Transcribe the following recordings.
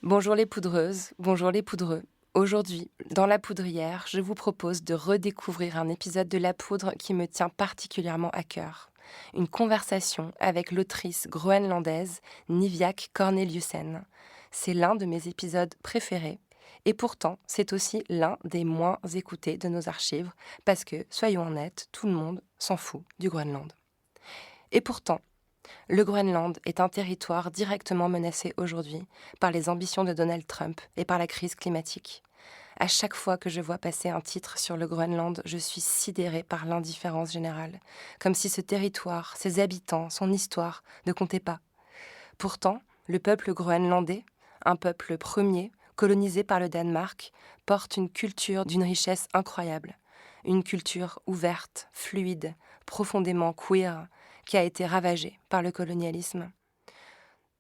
Bonjour les poudreuses, bonjour les poudreux. Aujourd'hui, dans La Poudrière, je vous propose de redécouvrir un épisode de La Poudre qui me tient particulièrement à cœur. Une conversation avec l'autrice groenlandaise Niviaq Korneliussen. C'est l'un de mes épisodes préférés. Et pourtant, c'est aussi l'un des moins écoutés de nos archives, parce que, soyons honnêtes, tout le monde s'en fout du Groenland. Et pourtant, le Groenland est un territoire directement menacé aujourd'hui par les ambitions de Donald Trump et par la crise climatique. À chaque fois que je vois passer un titre sur le Groenland, je suis sidérée par l'indifférence générale, comme si ce territoire, ses habitants, son histoire ne comptaient pas. Pourtant, le peuple groenlandais, un peuple premier, colonisé par le Danemark, porte une culture d'une richesse incroyable. Une culture ouverte, fluide, profondément queer, qui a été ravagée par le colonialisme.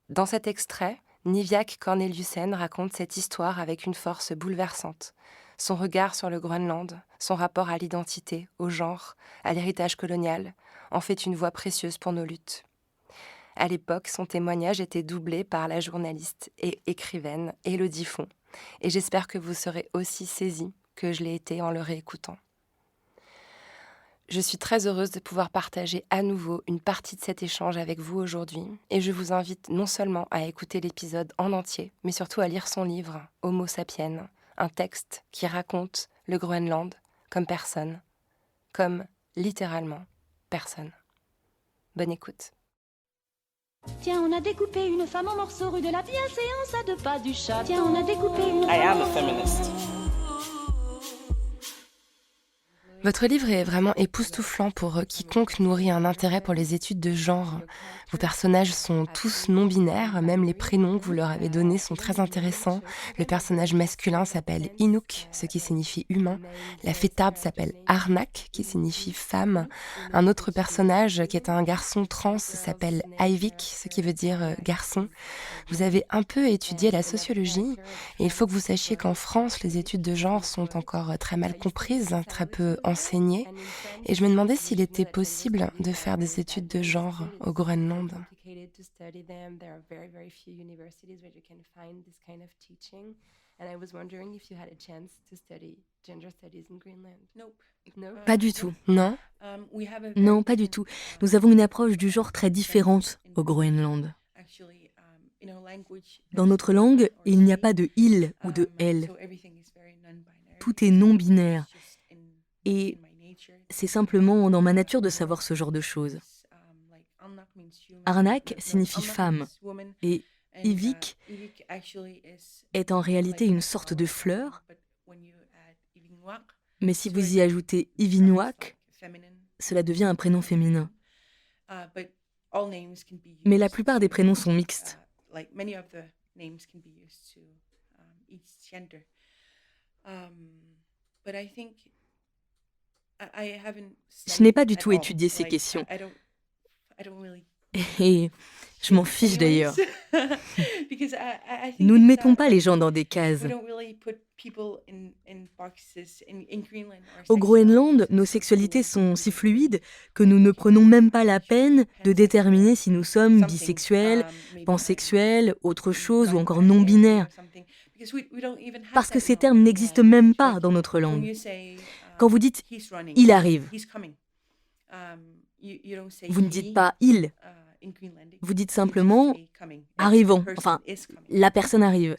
Dans cet extrait, Niviaq Korneliussen raconte cette histoire avec une force bouleversante. Son regard sur le Groenland, son rapport à l'identité, au genre, à l'héritage colonial, en fait une voix précieuse pour nos luttes. À l'époque, son témoignage était doublé par la journaliste et écrivaine Élodie Font, et j'espère que vous serez aussi saisis que je l'ai été en le réécoutant. Je suis très heureuse de pouvoir partager à nouveau une partie de cet échange avec vous aujourd'hui et je vous invite non seulement à écouter l'épisode en entier, mais surtout à lire son livre « Homo sapiens », un texte qui raconte le Groenland comme personne, comme littéralement personne. Bonne écoute. Tiens, on a découpé une femme en morceaux rue de la bienséance à 2 pas du chat. Tiens, on a découpé une I am a feminist. Votre livre est vraiment époustouflant pour quiconque nourrit un intérêt pour les études de genre. Vos personnages sont tous non-binaires, même les prénoms que vous leur avez donnés sont très intéressants. Le personnage masculin s'appelle Inuk, ce qui signifie humain. La fêtarde s'appelle Arnak, qui signifie femme. Un autre personnage, qui est un garçon trans, s'appelle Aivik, ce qui veut dire garçon. Vous avez un peu étudié la sociologie, et il faut que vous sachiez qu'en France, les études de genre sont encore très mal comprises, très peu enseignées. Et je me demandais s'il était possible de faire des études de genre au Groenland. Pas du tout. Non ? Non, pas du tout. Nous avons une approche du genre très différente au Groenland. Dans notre langue, il n'y a pas de il ou de elle. Tout est non-binaire. Et c'est simplement dans ma nature de savoir ce genre de choses. Arnak signifie femme et Ivik est en réalité une sorte de fleur, mais si vous y ajoutez Ivinuak, cela devient un prénom féminin. Mais la plupart des prénoms sont mixtes. Je n'ai pas du tout étudié ces questions. Et je m'en fiche d'ailleurs. Nous ne mettons pas les gens dans des cases. Au Groenland, nos sexualités sont si fluides que nous ne prenons même pas la peine de déterminer si nous sommes bisexuels, pansexuels, autre chose ou encore non-binaires. Parce que ces termes n'existent même pas dans notre langue. Quand vous dites « il arrive », vous ne dites pas « il », vous dites simplement « arrivant », enfin « la personne arrive ».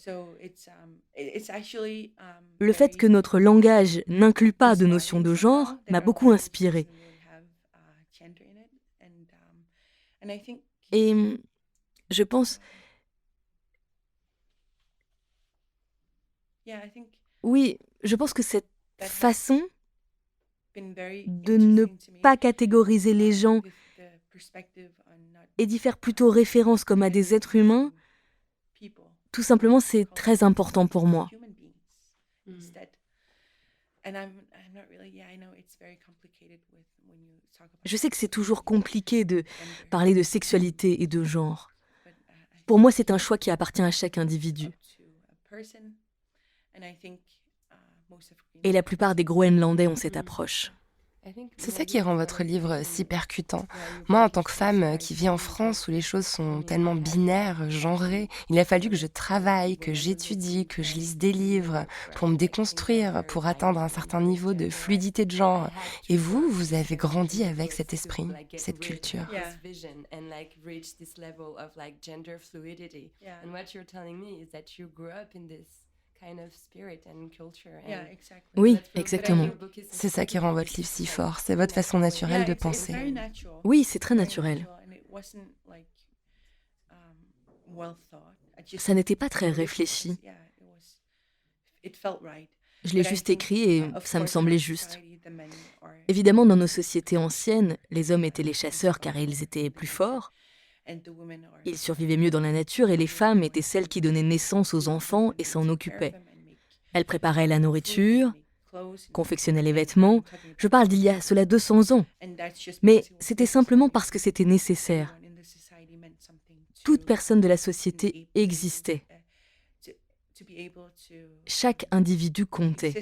Le fait que notre langage n'inclut pas de notion de genre m'a beaucoup inspirée. Et je pense... Oui, je pense que cette façon de ne pas catégoriser les gens et d'y faire plutôt référence comme à des êtres humains, tout simplement, c'est très important pour moi. Je sais que c'est toujours compliqué de parler de sexualité et de genre. Pour moi, c'est un choix qui appartient à chaque individu. Et la plupart des Groenlandais ont cette approche. C'est ça qui rend votre livre si percutant. Moi, en tant que femme qui vit en France où les choses sont tellement binaires, genrées, il a fallu que je travaille, que j'étudie, que je lise des livres pour me déconstruire, pour atteindre un certain niveau de fluidité de genre. Et vous, vous avez grandi avec cet esprit, cette culture. Yeah. Yeah, exactly. Oui, exactement. C'est ça qui rend votre livre si fort, c'est votre façon naturelle de It's penser. very natural. Oui, c'est très Very naturel. natural, and it wasn't like well thought. Ça n'était pas très réfléchi. Yeah, it felt right. Je l'ai But I juste think, écrit et of ça me course, in semblait our juste. society, the men are- Évidemment, dans nos sociétés anciennes, les hommes étaient les chasseurs car ils étaient plus forts. and the women are- Ils survivaient mieux dans la nature et les femmes étaient celles qui donnaient naissance aux enfants et s'en occupaient. Elles préparaient la nourriture, confectionnaient les vêtements. Je parle d'il y a cela 200 ans. Mais c'était simplement parce que c'était nécessaire. Toute personne de la société existait. Chaque individu comptait.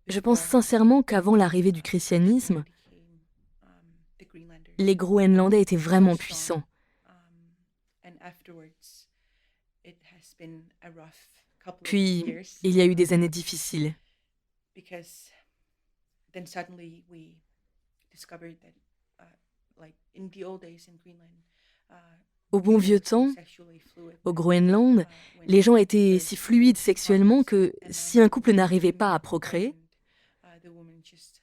Je pense sincèrement qu'avant l'arrivée du christianisme, les Groenlandais étaient vraiment puissants. Puis, il y a eu des années difficiles. Au bon vieux temps, au Groenland, les gens étaient si fluides sexuellement que si un couple n'arrivait pas à procréer,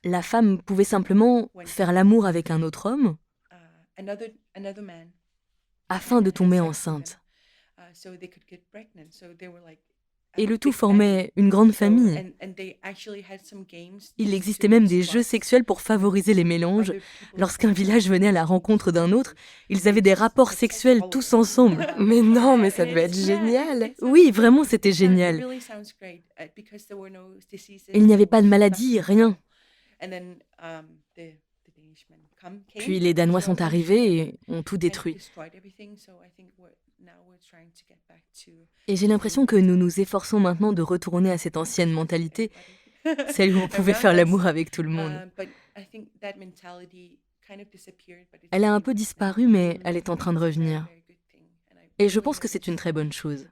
la femme pouvait simplement faire l'amour avec un autre homme afin de tomber enceinte. Et le tout formait une grande famille. Il existait même des jeux sexuels pour favoriser les mélanges. Lorsqu'un village venait à la rencontre d'un autre, ils avaient des rapports sexuels tous ensemble. Mais non, mais ça devait être génial. Oui, vraiment, c'était génial. Il n'y avait pas de maladie, rien. Puis les Danois sont arrivés et ont tout détruit. Et j'ai l'impression que nous nous efforçons maintenant de retourner à cette ancienne mentalité, celle où on pouvait faire l'amour avec tout le monde. Elle a un peu disparu, mais elle est en train de revenir. Et je pense que c'est une très bonne chose.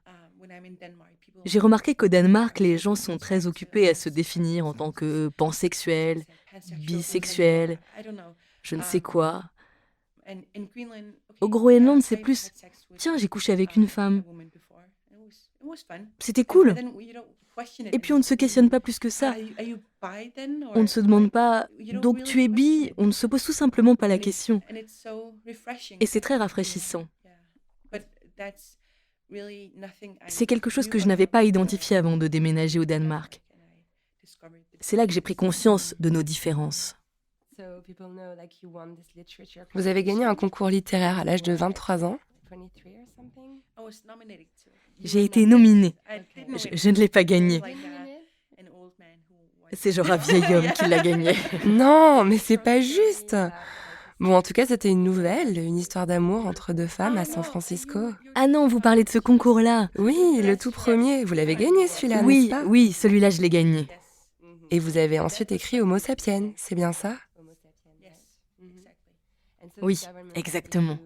J'ai remarqué qu'au Danemark, les gens sont très occupés à se définir en tant que pansexuels, bisexuels, je ne sais quoi. Au Groenland, c'est plus « Tiens, j'ai couché avec une femme. C'était cool. » Et puis on ne se questionne pas plus que ça. On ne se demande pas « Donc tu es bi ?» On ne se pose tout simplement pas la question. Et c'est très rafraîchissant. C'est quelque chose que je n'avais pas identifié avant de déménager au Danemark. C'est là que j'ai pris conscience de nos différences. Vous avez gagné un concours littéraire à l'âge de 23 ans. J'ai été nominée. Je ne l'ai pas gagné. C'est genre un vieil homme qui l'a gagné. Non, mais c'est pas juste. Bon, en tout cas, c'était une nouvelle, une histoire d'amour entre deux femmes à San Francisco. Ah non, vous parlez de ce concours-là. Oui, le tout premier. Vous l'avez gagné, celui-là, n'est-ce Oui, pas? oui, celui-là, je l'ai gagné. Et vous avez ensuite écrit Homo sapiens, c'est bien ça? Oui, exactement.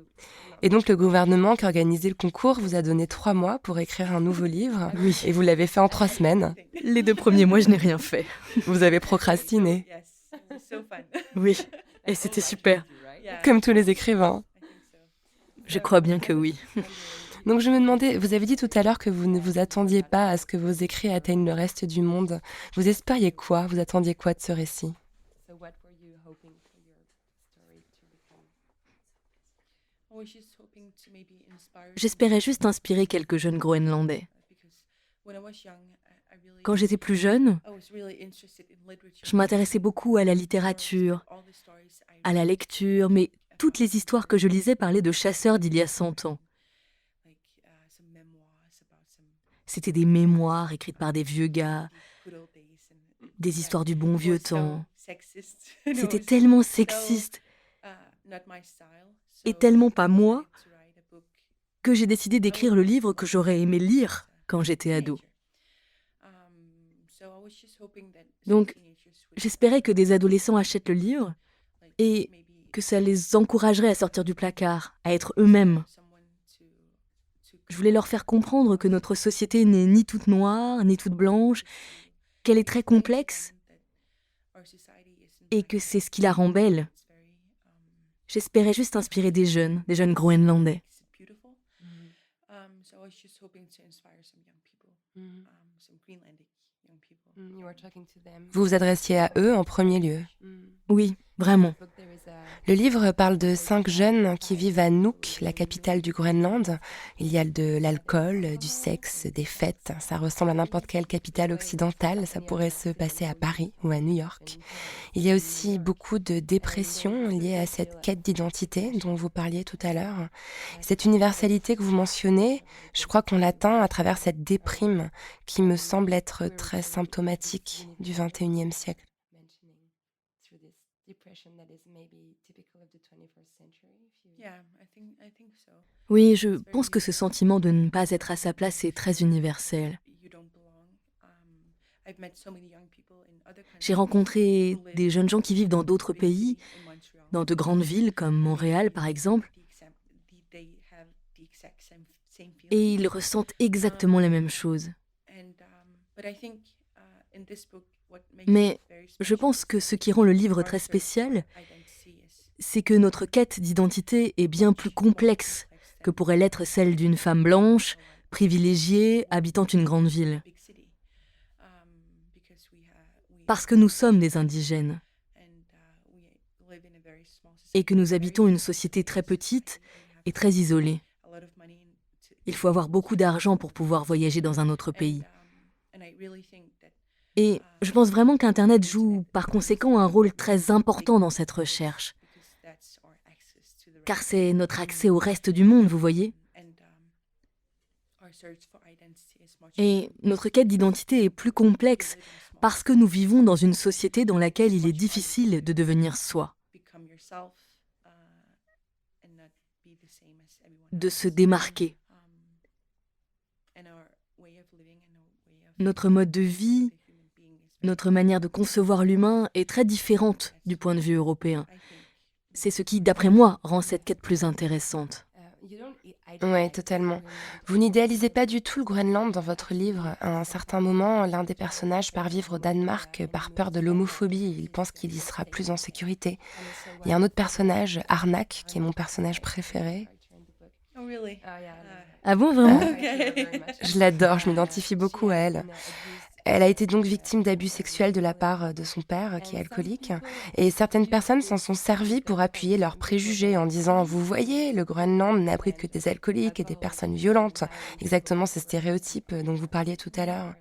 Et donc, le gouvernement qui organisait le concours vous a donné 3 mois pour écrire un nouveau livre. Oui. Et vous l'avez fait en 3 semaines. Les 2 premiers mois, je n'ai rien fait. Vous avez procrastiné. Oui, et c'était super. Comme tous les écrivains. Je crois bien que oui. Donc je me demandais, vous avez dit tout à l'heure que vous ne vous attendiez pas à ce que vos écrits atteignent le reste du monde. Vous espériez quoi? Vous attendiez quoi de ce récit? J'espérais juste inspirer quelques jeunes Groenlandais. Quand j'étais plus jeune, je m'intéressais beaucoup à la littérature, à la lecture, mais toutes les histoires que je lisais parlaient de chasseurs d'il y a 100 ans. C'était des mémoires écrites par des vieux gars, des histoires du bon vieux temps. C'était tellement sexiste et tellement pas moi que j'ai décidé d'écrire le livre que j'aurais aimé lire quand j'étais ado. Donc, j'espérais que des adolescents achètent le livre et que ça les encouragerait à sortir du placard, à être eux-mêmes. Je voulais leur faire comprendre que notre société n'est ni toute noire, ni toute blanche, qu'elle est très complexe et que c'est ce qui la rend belle. J'espérais juste inspirer des jeunes groenlandais. Vous vous adressiez à eux en premier lieu. Oui, vraiment. Le livre parle de 5 jeunes qui vivent à Nuuk, la capitale du Groenland. Il y a de l'alcool, du sexe, des fêtes. Ça ressemble à n'importe quelle capitale occidentale. Ça pourrait se passer à Paris ou à New York. Il y a aussi beaucoup de dépression liée à cette quête d'identité dont vous parliez tout à l'heure. Cette universalité que vous mentionnez, je crois qu'on l'atteint à travers cette déprime qui me semble être très symptomatique du XXIe siècle. Oui, je pense que ce sentiment de ne pas être à sa place est très universel. J'ai rencontré des jeunes gens qui vivent dans d'autres pays, dans de grandes villes comme Montréal par exemple, et ils ressentent exactement la même chose. Mais je pense que ce qui rend le livre très spécial, c'est que notre quête d'identité est bien plus complexe que pourrait l'être celle d'une femme blanche, privilégiée, habitant une grande ville. Parce que nous sommes des indigènes et que nous habitons une société très petite et très isolée. Il faut avoir beaucoup d'argent pour pouvoir voyager dans un autre pays. Et je pense vraiment qu'Internet joue par conséquent un rôle très important dans cette recherche. Car c'est notre accès au reste du monde, vous voyez. Et notre quête d'identité est plus complexe parce que nous vivons dans une société dans laquelle il est difficile de devenir soi, de se démarquer. Notre mode de vie, notre manière de concevoir l'humain est très différente du point de vue européen. C'est ce qui, d'après moi, rend cette quête plus intéressante. Oui, totalement. Vous n'idéalisez pas du tout le Groenland dans votre livre. À un certain moment, l'un des personnages part vivre au Danemark par peur de l'homophobie. Il pense qu'il y sera plus en sécurité. Il y a un autre personnage, Arnak, qui est mon personnage préféré. Ah bon, vraiment ? Je l'adore, je m'identifie beaucoup à elle. Elle a été donc victime d'abus sexuels de la part de son père, qui est alcoolique. Et certaines personnes s'en sont servies pour appuyer leurs préjugés en disant « Vous voyez, le Groenland n'abrite que des alcooliques et des personnes violentes. » Exactement ces stéréotypes dont vous parliez tout à l'heure.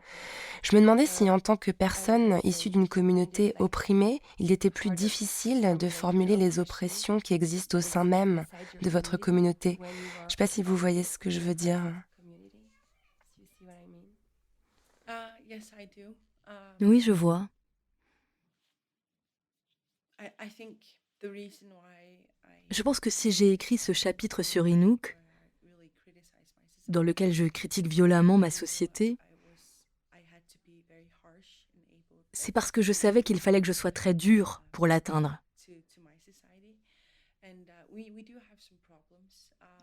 Je me demandais si, en tant que personne issue d'une communauté opprimée, il était plus difficile de formuler les oppressions qui existent au sein même de votre communauté. Je ne sais pas si vous voyez ce que je veux dire. Oui, je vois. Je pense que si j'ai écrit ce chapitre sur Inuk, dans lequel je critique violemment ma société, c'est parce que je savais qu'il fallait que je sois très dure pour l'atteindre.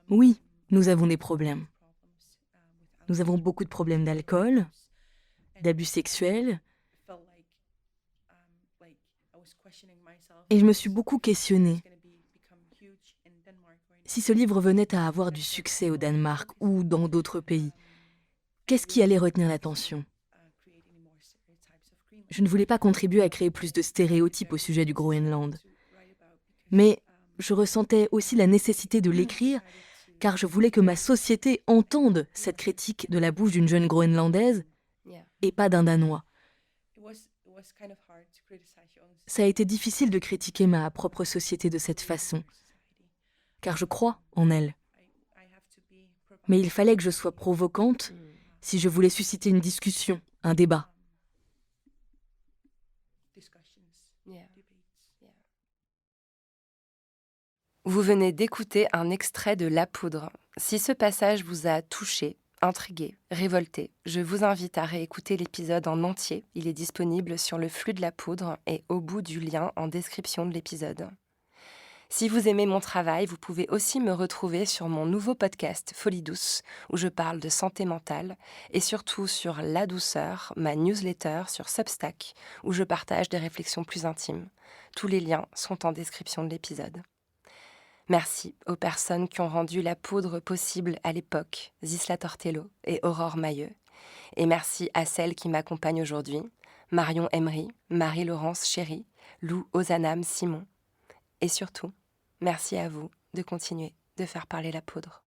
Oui, nous avons des problèmes. Nous avons beaucoup de problèmes d'alcool, d'abus sexuels. Et je me suis beaucoup questionnée. Si ce livre venait à avoir du succès au Danemark ou dans d'autres pays, qu'est-ce qui allait retenir l'attention ? Je ne voulais pas contribuer à créer plus de stéréotypes au sujet du Groenland. Mais je ressentais aussi la nécessité de l'écrire, car je voulais que ma société entende cette critique de la bouche d'une jeune Groenlandaise et pas d'un Danois. Ça a été difficile de critiquer ma propre société de cette façon, car je crois en elle. Mais il fallait que je sois provocante si je voulais susciter une discussion, un débat. Vous venez d'écouter un extrait de La Poudre. Si ce passage vous a touché, Intrigué, révolté, je vous invite à réécouter l'épisode en entier. Il est disponible sur le flux de la poudre et au bout du lien en description de l'épisode. Si vous aimez mon travail, vous pouvez aussi me retrouver sur mon nouveau podcast Folie douce, où je parle de santé mentale, et surtout sur La douceur, ma newsletter sur Substack, où je partage des réflexions plus intimes. Tous les liens sont en description de l'épisode. Merci aux personnes qui ont rendu la poudre possible à l'époque, Zisla Tortello et Aurore Mailleux. Et merci à celles qui m'accompagnent aujourd'hui, Marion Emery, Marie-Laurence Chéry, Lou Ozanam Simon. Et surtout, merci à vous de continuer de faire parler la poudre.